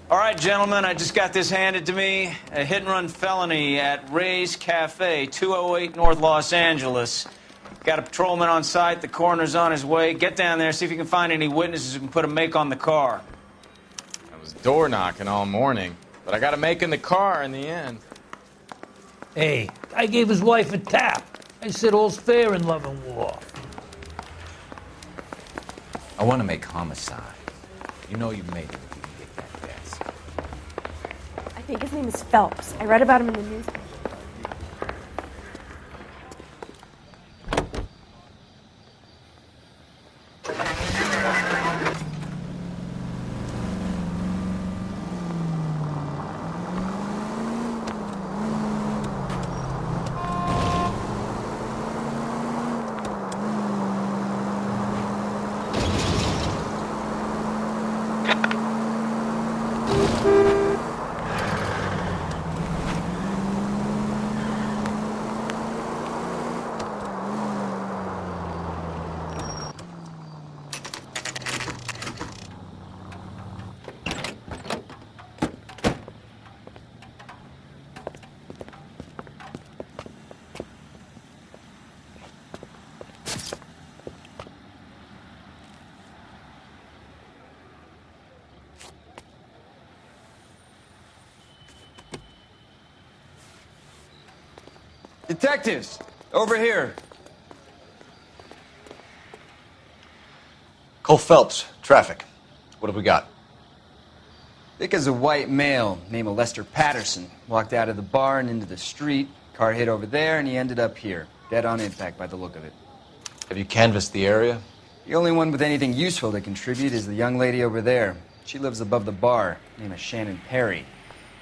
All right, gentlemen, I just got this handed to me. A hit-and-run felony at Ray's Cafe, 208 North Los Angeles. Got a patrolman on site. The coroner's on his way. Get down there, see if you can find any witnesses who can put a make on the car. I was door knocking all morning, but I got a make in the car in the end. Hey, I gave his wife a tap. I said all's fair in love and war. I want to make homicide. You know you made it. I think his name is Phelps. I read about him in the newspaper. Detectives, over here. Cole Phelps, traffic. What have we got? Thick as a white male, name of Lester Patterson. Walked out of the bar and into the street. Car hit over there, and he ended up here. Dead on impact by the look of it. Have you canvassed the area? The only one with anything useful to contribute is the young lady over there. She lives above the bar. Name is Shannon Perry.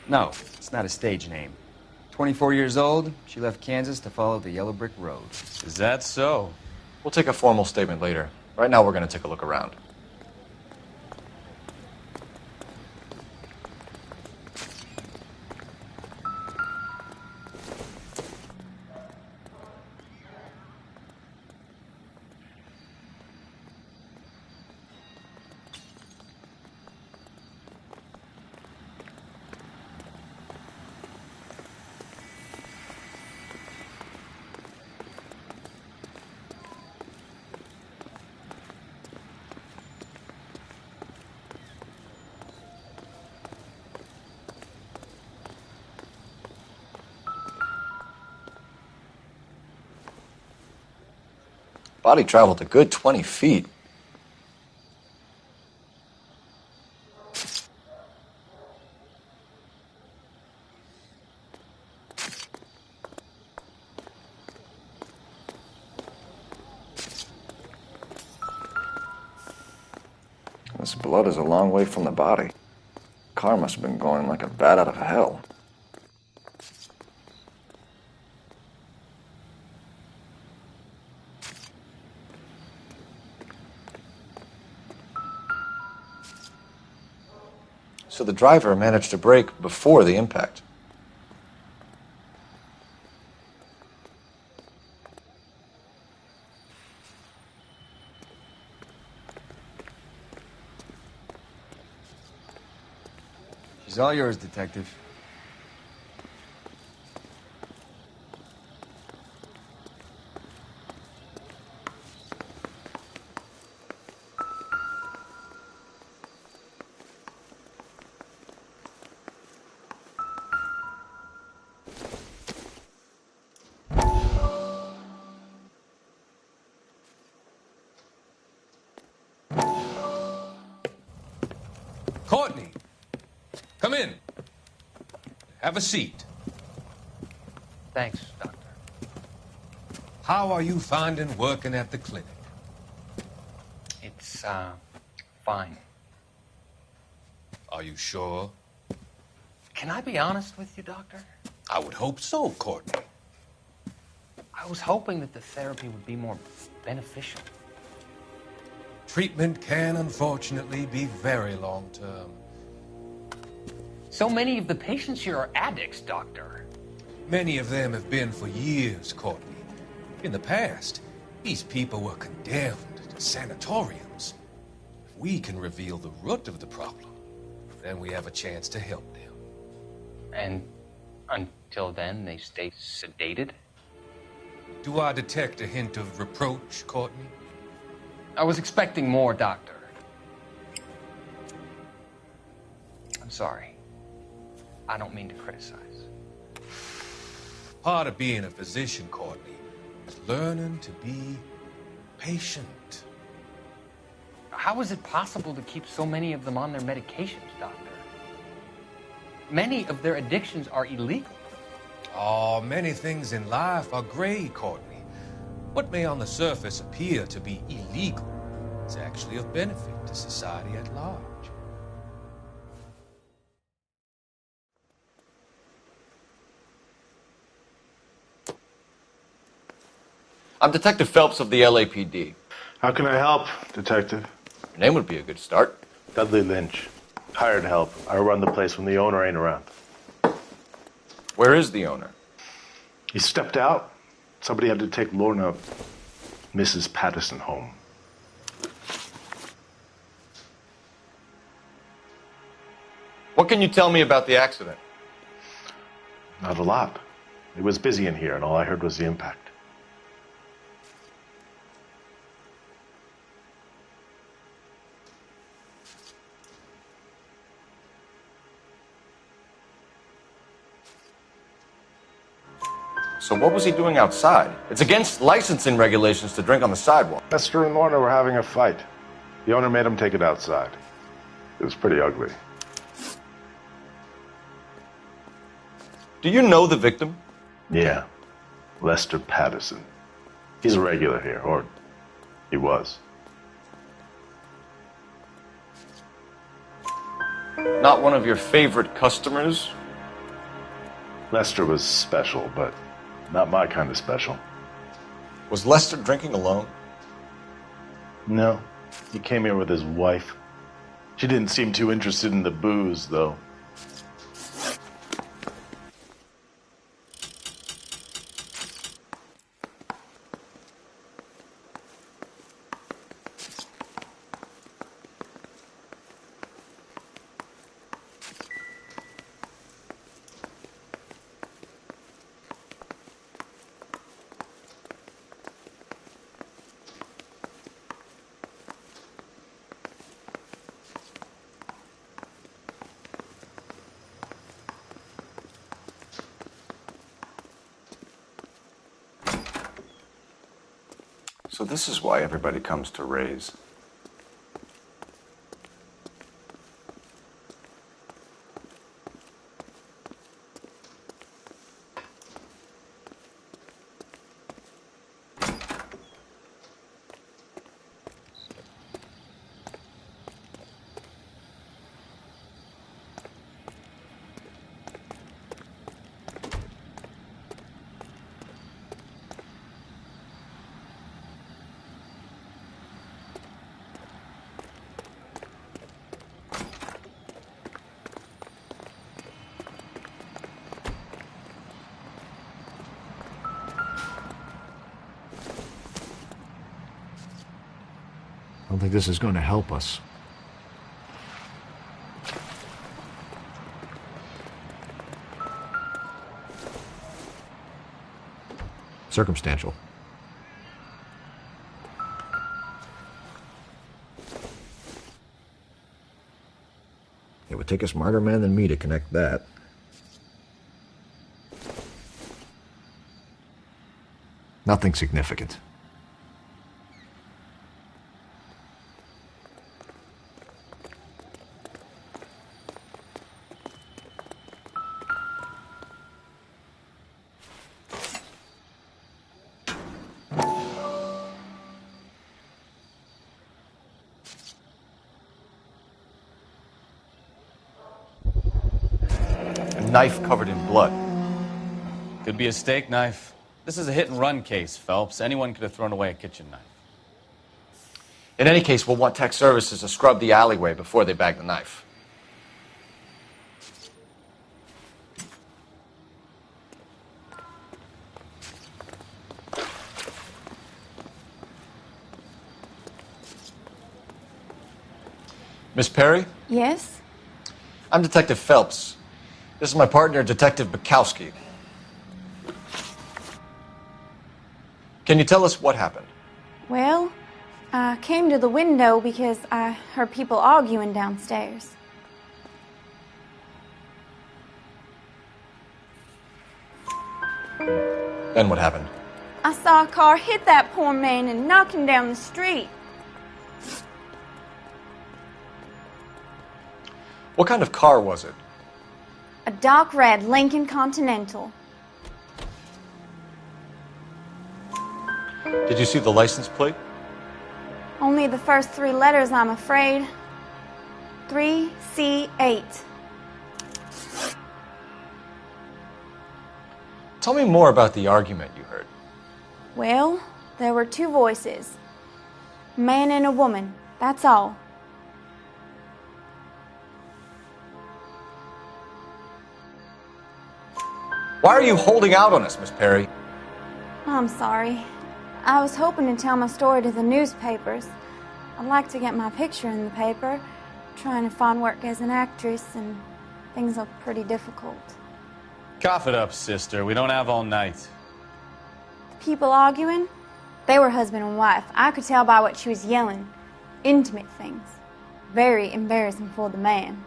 No, it's not a stage name. 24 years old, she left Kansas to follow the Yellow Brick Road. Is that so? We'll take a formal statement later. Right now, we're going to take a look around. Body traveled a good 20 feet. This blood is a long way from the body. Car must have been going like a bat out of hell. So the driver managed to brake before the impact. She's all yours, Detective. Courtney, come in. Have a seat. Thanks, Doctor. How are you finding working at the clinic? It's, fine. Are you sure? Can I be honest with you, Doctor? I would hope so, Courtney. I was hoping that the therapy would be more beneficial. Treatment can, unfortunately, be very long-term. So many of the patients here are addicts, Doctor. Many of them have been for years, Courtney. In the past, these people were condemned to sanatoriums. If we can reveal the root of the problem, then we have a chance to help them. And until then, they stay sedated? Do I detect a hint of reproach, Courtney? I was expecting more, Doctor. I'm sorry. I don't mean to criticize. Part of being a physician, Courtney, is learning to be patient. How is it possible to keep so many of them on their medications, Doctor? Many of their addictions are illegal. Oh, many things in life are gray, Courtney. What may on the surface appear to be illegal is actually of benefit to society at large. I'm Detective Phelps of the LAPD. How can I help, Detective? Your name would be a good start. Dudley Lynch. Hired help. I run the place when the owner ain't around. Where is the owner? He stepped out. Somebody had to take Lorna, Mrs. Patterson, home. What can you tell me about the accident? Not a lot. It was busy in here, and all I heard was the impact. So what was he doing outside? It's against licensing regulations to drink on the sidewalk. Lester and Lorna were having a fight. The owner made him take it outside. It was pretty ugly. Do you know the victim? Yeah. Lester Patterson. He's a regular here, or he was. Not one of your favorite customers? Lester was special, but not my kind of special. Was Lester drinking alone? No. He came here with his wife. She didn't seem too interested in the booze, though. So this is why everybody comes to Ray's. I don't think this is going to help us. Circumstantial. It would take a smarter man than me to connect that. Nothing significant. A knife covered in blood. Could be a steak knife. This is a hit-and-run case, Phelps. Anyone could have thrown away a kitchen knife. In any case, we'll want tech services to scrub the alleyway before they bag the knife. Miss Perry? Yes? I'm Detective Phelps. This is my partner, Detective Bukowski. Can you tell us what happened? Well, I came to the window because I heard people arguing downstairs. Then what happened? I saw a car hit that poor man and knock him down the street. What kind of car was it? A dark red Lincoln Continental. Did you see the license plate? Only the first 3 letters, I'm afraid. 3C8. Tell me more about the argument you heard. Well, there were 2 voices. A man and a woman, that's all. Why are you holding out on us, Miss Perry? I'm sorry. I was hoping to tell my story to the newspapers. I'd like to get my picture in the paper. Trying to find work as an actress, and things are pretty difficult. Cough it up, sister. We don't have all night. People arguing? They were husband and wife. I could tell by what she was yelling. Intimate things. Very embarrassing for the man.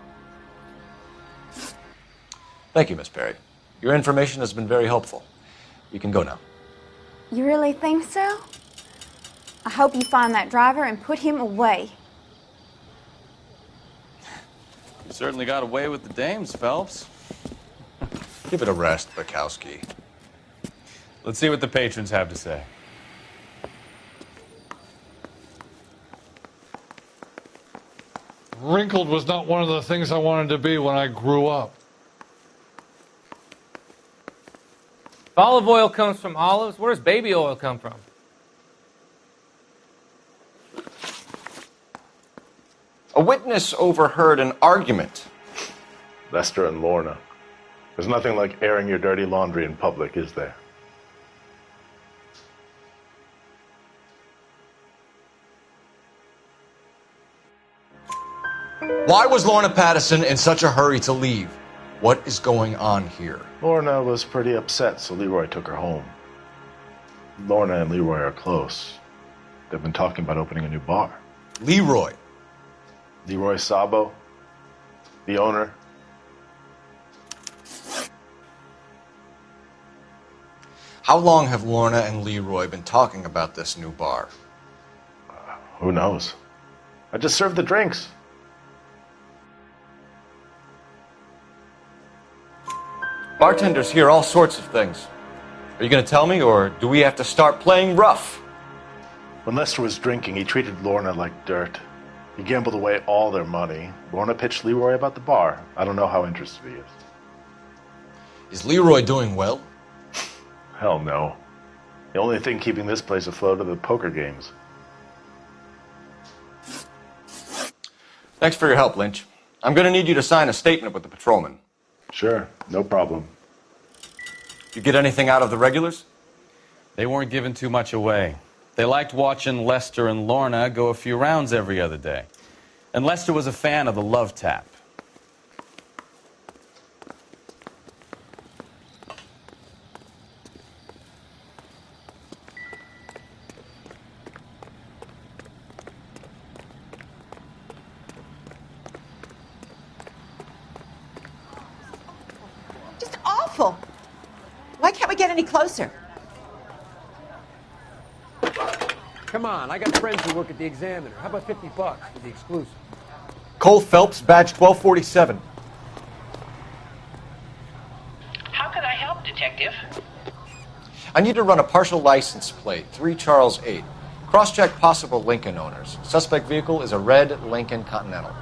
Thank you, Miss Perry. Your information has been very helpful. You can go now. You really think so? I hope you find that driver and put him away. You certainly got away with the dames, Phelps. Give it a rest, Bukowski. Let's see what the patrons have to say. Wrinkled was not one of the things I wanted to be when I grew up. If olive oil comes from olives, where does baby oil come from? A witness overheard an argument. Lester and Lorna. There's nothing like airing your dirty laundry in public, is there? Why was Lorna Pattison in such a hurry to leave? What is going on here? Lorna was pretty upset, so Leroy took her home. Lorna and Leroy are close. They've been talking about opening a new bar. Leroy? Leroy Sabo, the owner. How long have Lorna and Leroy been talking about this new bar? Who knows? I just served the drinks. Bartenders hear all sorts of things. Are you going to tell me, or do we have to start playing rough? When Lester was drinking, he treated Lorna like dirt. He gambled away all their money. Lorna pitched Leroy about the bar. I don't know how interested he is. Is Leroy doing well? Hell no. The only thing keeping this place afloat are the poker games. Thanks for your help, Lynch. I'm going to need you to sign a statement with the patrolman. Sure, no problem. You get anything out of the regulars? They weren't giving too much away. They liked watching Lester and Lorna go a few rounds every other day. And Lester was a fan of the love tap. Just awful. Why can't we get any closer? Come on, I got friends who work at the Examiner. How about $50 for the exclusive? Cole Phelps, badge 1247. How can I help, Detective? I need to run a partial license plate, 3 Charles 8. Cross-check possible Lincoln owners. Suspect vehicle is a red Lincoln Continental.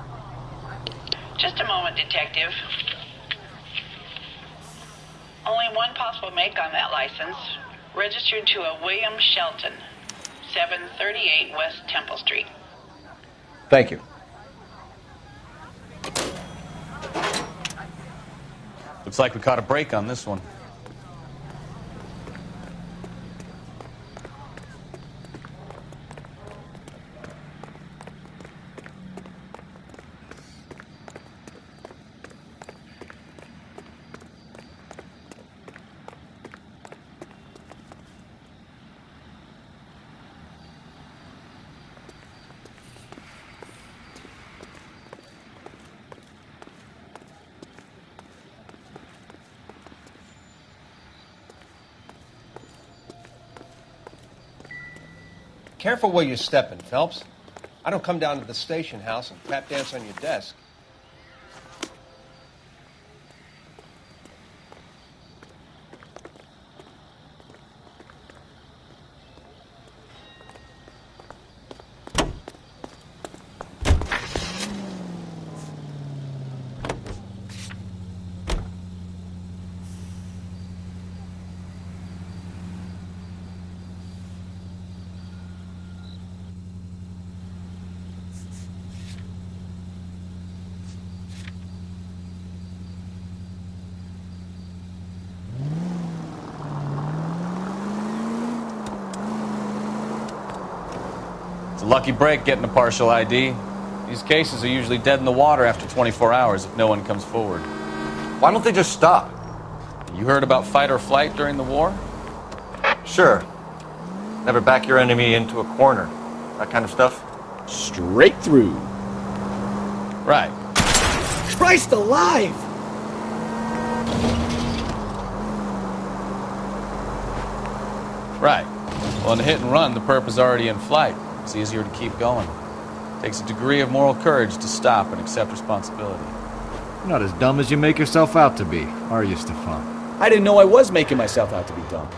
Just a moment, Detective. Only one possible make on that license. Registered to a William Shelton, 738 West Temple Street. Thank you. Looks like we caught a break on this one. Careful where you're stepping, Phelps. I don't come down to the station house and tap dance on your desk. It's a lucky break getting a partial ID. These cases are usually dead in the water after 24 hours if no one comes forward. Why don't they just stop? You heard about fight or flight during the war? Sure. Never back your enemy into a corner. That kind of stuff. Straight through. Right. Christ alive! Right. Well, in a hit and run, the perp is already in flight. It's easier to keep going. It takes a degree of moral courage to stop and accept responsibility. You're not as dumb as you make yourself out to be, are you, Stefan? I didn't know I was making myself out to be dumb.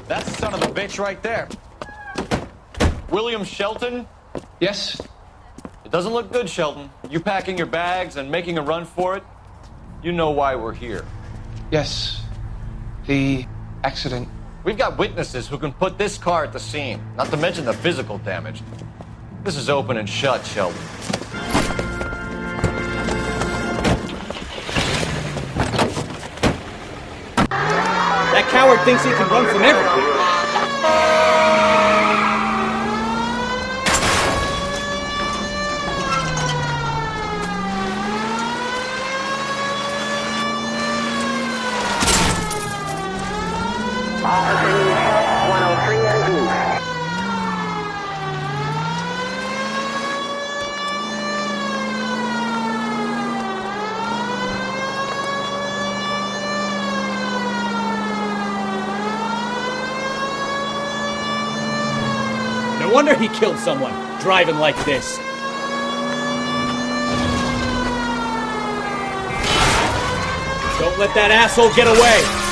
That's the son of a bitch right there. William Shelton? Yes? It doesn't look good, Shelton. You packing your bags and making a run for it? You know why we're here. Yes. The accident. We've got witnesses who can put this car at the scene, not to mention the physical damage. This is open and shut, Shelton. That coward thinks he can run from everything. No wonder he killed someone, driving like this. Don't let that asshole get away!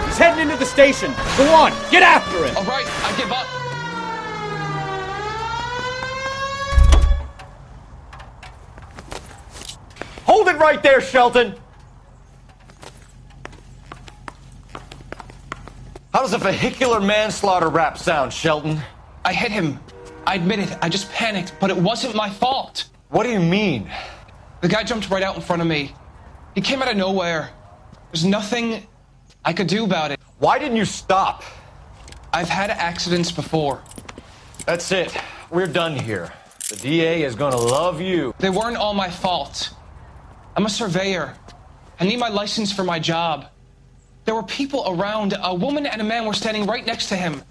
He's heading into the station. Go on, get after him. All right, I give up. Hold it right there, Shelton! How does a vehicular manslaughter rap sound, Shelton? I hit him. I admit it. I just panicked, but it wasn't my fault. What do you mean? The guy jumped right out in front of me. He came out of nowhere. There's nothing I could do about it. Why didn't you stop? I've had accidents before. That's it. We're done here. The DA is gonna love you. They weren't all my fault. I'm a surveyor. I need my license for my job. There were people around. A woman and a man were standing right next to him.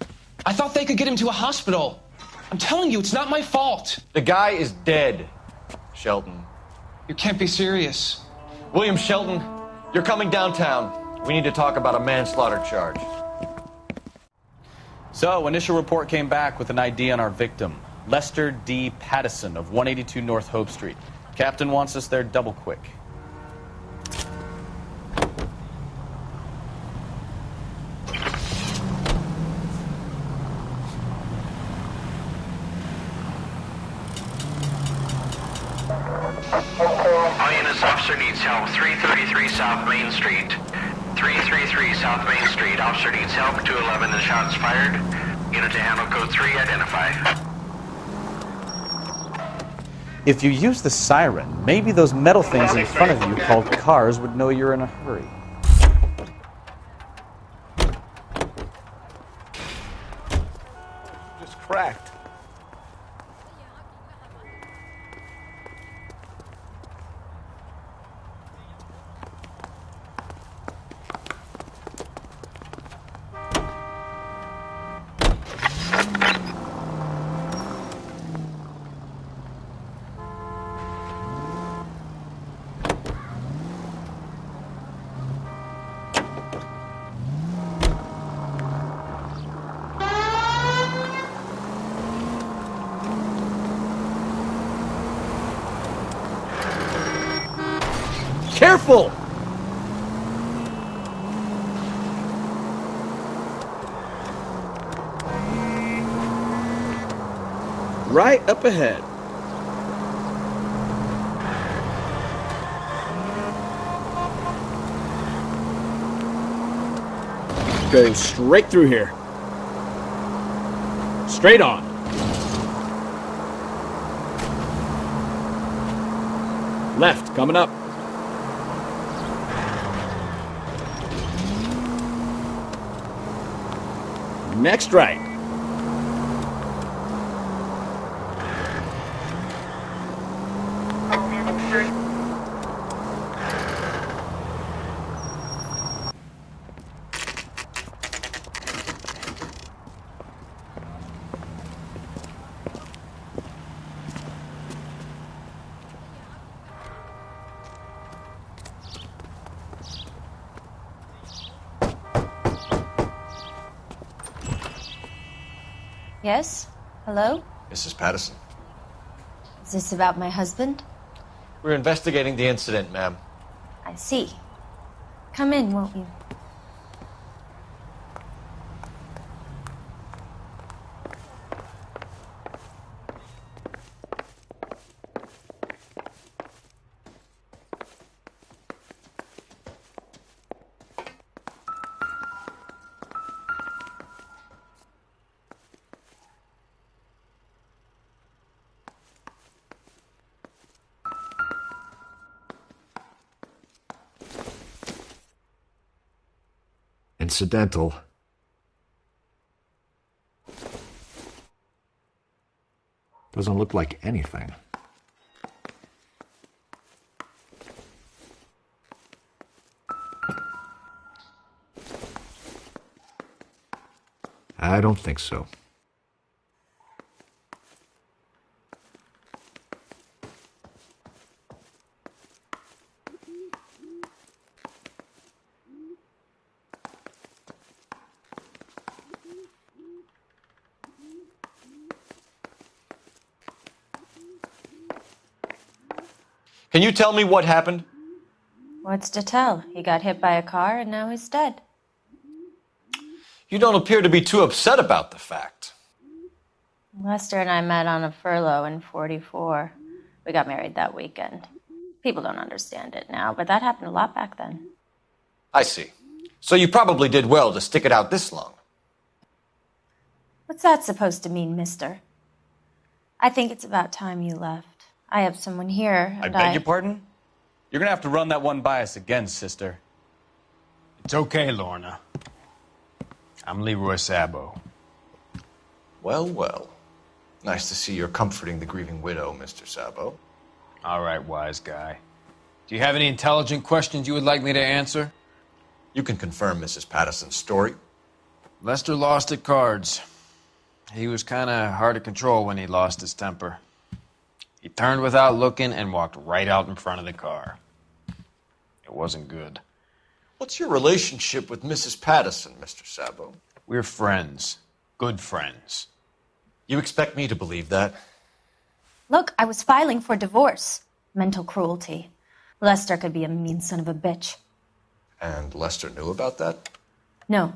I thought they could get him to a hospital. I'm telling you, it's not my fault. The guy is dead, Shelton. You can't be serious. William Shelton, you're coming downtown. We need to talk about a manslaughter charge. So, initial report came back with an ID on our victim, Lester D. Pattison of 182 North Hope Street. Captain wants us there double quick. This officer needs help. 333 South Main Street. 333 South Main Street. Officer needs help. 211 and shots fired. Unit to handle code 3. Identify. If you use the siren, maybe those metal things in front of you called cars would know you're in a hurry. Just cracked. Careful! Right up ahead. Go straight through here. Straight on. Left, coming up. Next right. Yes? Hello? Mrs. Pattison. Is this about my husband? We're investigating the incident, ma'am. I see. Come in, won't you? Incidental. Doesn't look like anything. I don't think so. Can you tell me what happened? What's to tell? He got hit by a car and now he's dead. You don't appear to be too upset about the fact. Lester and I met on a furlough in '44. We got married that weekend. People don't understand it now, but that happened a lot back then. I see. So you probably did well to stick it out this long. What's that supposed to mean, mister? I think it's about time you left. I have someone here, I and beg your pardon? You're gonna have to run that one by us again, sister. It's okay, Lorna. I'm Leroy Sabo. Well, well. Nice to see you're comforting the grieving widow, Mr. Sabo. All right, wise guy. Do you have any intelligent questions you would like me to answer? You can confirm Mrs. Patterson's story. Lester lost at cards. He was kind of hard to control when he lost his temper. He turned without looking and walked right out in front of the car. It wasn't good. What's your relationship with Mrs. Patterson, Mr. Sabo? We're friends. Good friends. You expect me to believe that? Look, I was filing for divorce. Mental cruelty. Lester could be a mean son of a bitch. And Lester knew about that? No,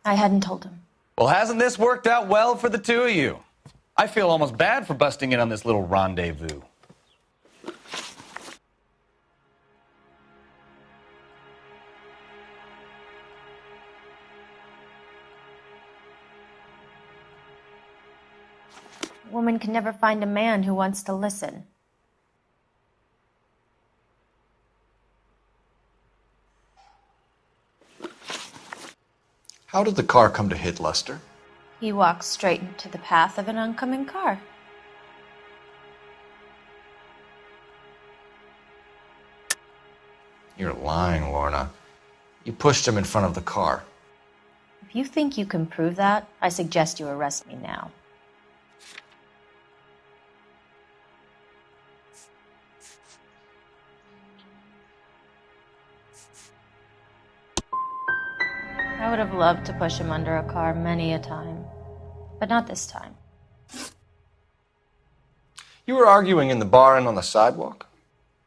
I hadn't told him. Well, hasn't this worked out well for the two of you? I feel almost bad for busting in on this little rendezvous. A woman can never find a man who wants to listen. How did the car come to hit Lester? He walks straight into the path of an oncoming car. You're lying, Lorna. You pushed him in front of the car. If you think you can prove that, I suggest you arrest me now. I would have loved to push him under a car many a time, but not this time. You were arguing in the bar and on the sidewalk?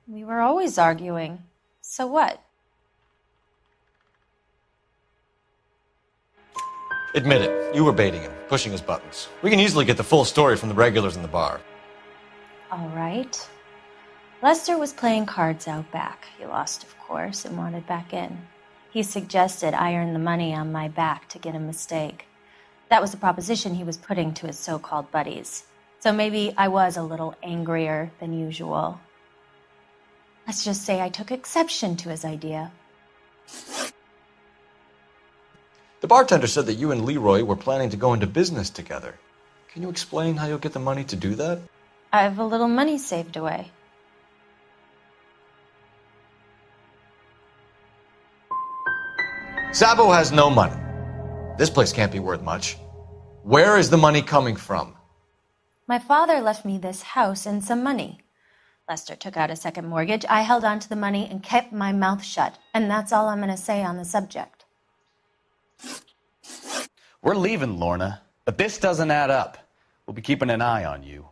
We were always arguing. So what? Admit it. You were baiting him, pushing his buttons. We can easily get the full story from the regulars in the bar. All right. Lester was playing cards out back. He lost, of course, and wanted back in. He suggested I earn the money on my back to get a mistake. That was the proposition he was putting to his so-called buddies. So maybe I was a little angrier than usual. Let's just say I took exception to his idea. The bartender said that you and Leroy were planning to go into business together. Can you explain how you'll get the money to do that? I have a little money saved away. Sabo has no money. This place can't be worth much. Where is the money coming from? My father left me this house and some money. Lester took out a second mortgage. I held on to the money and kept my mouth shut. And that's all I'm going to say on the subject. We're leaving, Lorna, but this doesn't add up. We'll be keeping an eye on you.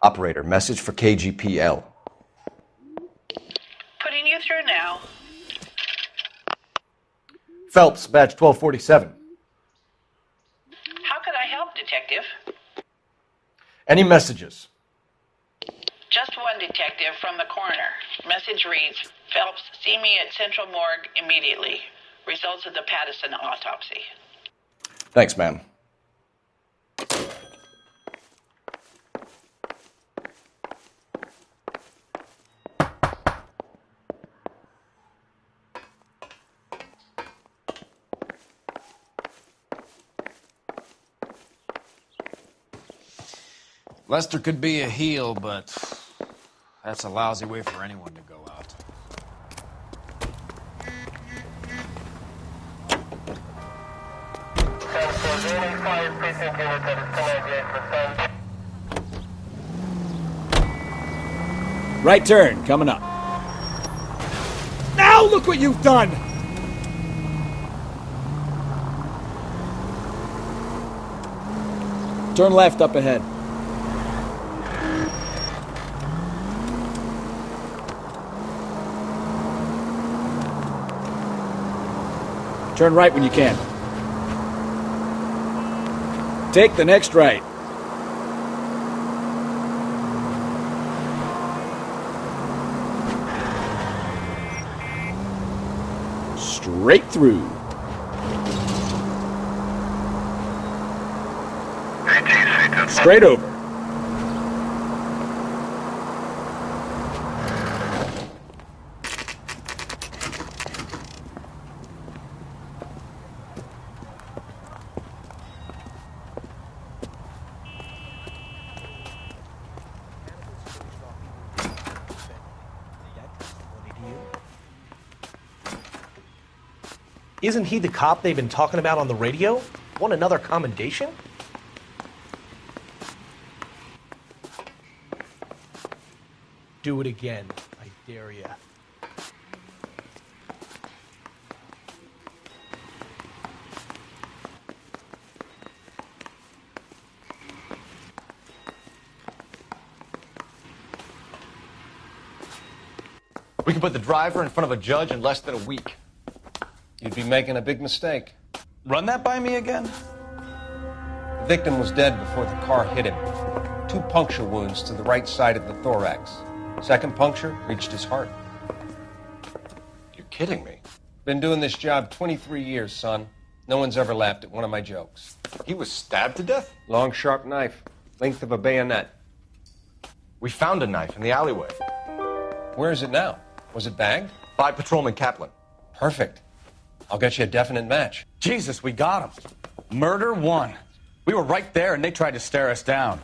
Operator, message for KGPL. Putting you through now. Phelps, badge 1247. How could I help, Detective? Any messages? Just one detective from the coroner. Message reads, Phelps, see me at Central Morgue immediately. Results of the Patterson autopsy. Thanks, ma'am. Lester could be a heel, but that's a lousy way for anyone to go out. Right turn, coming up. Now look what you've done! Turn left up ahead. Turn right when you can. Take the next right. Straight through. Straight over. Isn't he the cop they've been talking about on the radio? Want another commendation? Do it again. I dare ya. We can put the driver in front of a judge in less than a week. You'd be making a big mistake. Run that by me again? The victim was dead before the car hit him. 2 puncture wounds to the right side of the thorax. Second puncture reached his heart. You're kidding me. Been doing this job 23 years, son. No one's ever laughed at one of my jokes. He was stabbed to death? Long, sharp knife. Length of a bayonet. We found a knife in the alleyway. Where is it now? Was it bagged? By Patrolman Kaplan. Perfect. I'll get you a definite match. Jesus, we got him. Murder 1. We were right there and they tried to stare us down.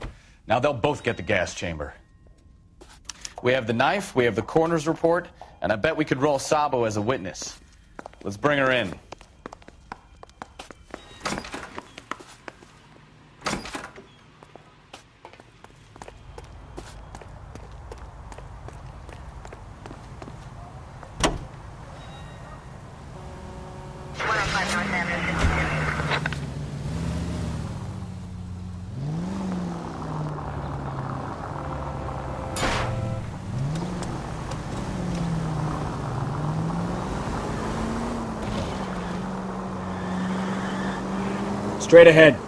Now they'll both get the gas chamber. We have the knife, we have the coroner's report, and I bet we could roll Sabo as a witness. Let's bring her in. Straight ahead.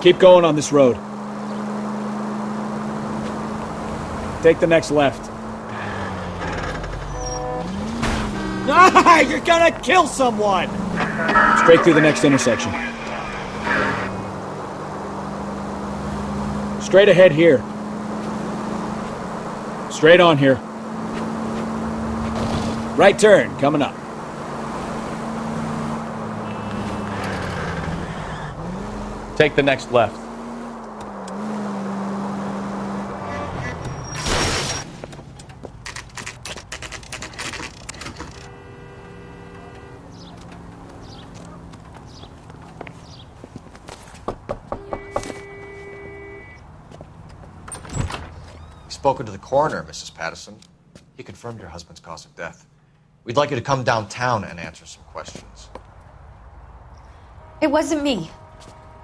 Keep going on this road. Take the next left. Ah, you're gonna kill someone! Straight through the next intersection. Straight ahead here. Straight on here. Right turn, coming up. Take the next left. Spoken to the coroner, Mrs. Patterson. He confirmed your husband's cause of death. We'd like you to come downtown and answer some questions. It wasn't me.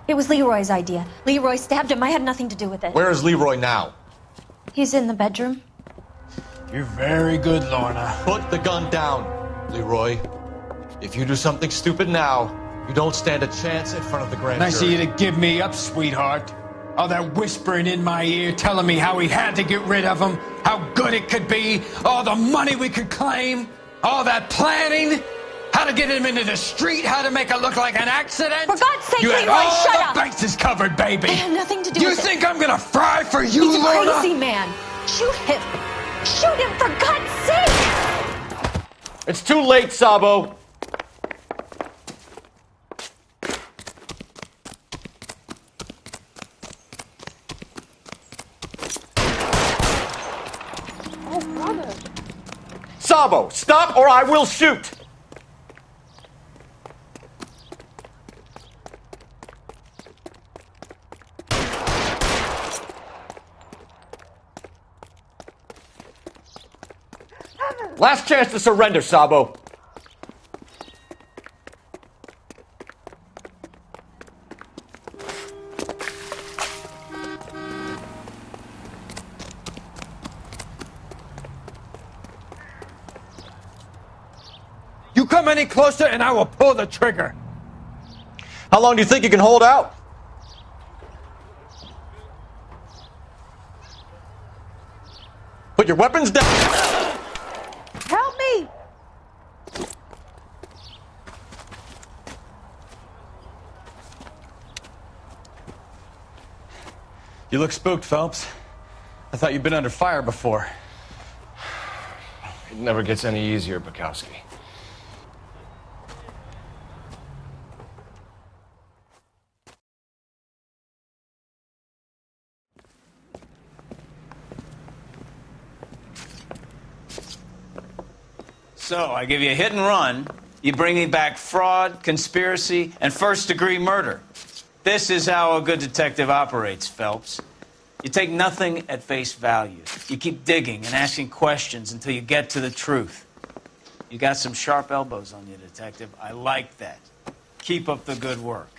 It was Leroy's idea. Leroy stabbed him. I had nothing to do with it. Where is Leroy now? He's in the bedroom. You're very good, Lorna. Put the gun down, Leroy. If you do something stupid now, you don't stand a chance in front of the grand Nice of jury. you to give me up, sweetheart. All that whispering in my ear, telling me how we had to get rid of him, how good it could be, all the money we could claim, all that planning, how to get him into the street, how to make it look like an accident. For God's sake, you had Leroy, all shut the up. bases covered, baby. I had nothing to do You with it. think I'm gonna fry for you, He's a Lorna? crazy man. Shoot him. Shoot him, for God's sake. It's too late, Sabo. Oh, brother. Sabo, stop or I will shoot! Last chance to surrender, Sabo. You come any closer and I will pull the trigger. How long do you think you can hold out? Put your weapons down. Help me! You look spooked, Phelps. I thought you'd been under fire before. It never gets any easier, Bukowski. So, I give you a hit and run. You bring me back fraud, conspiracy, and first-degree murder. This is how a good detective operates, Phelps. You take nothing at face value. You keep digging and asking questions until you get to the truth. You got some sharp elbows on you, detective. I like that. Keep up the good work.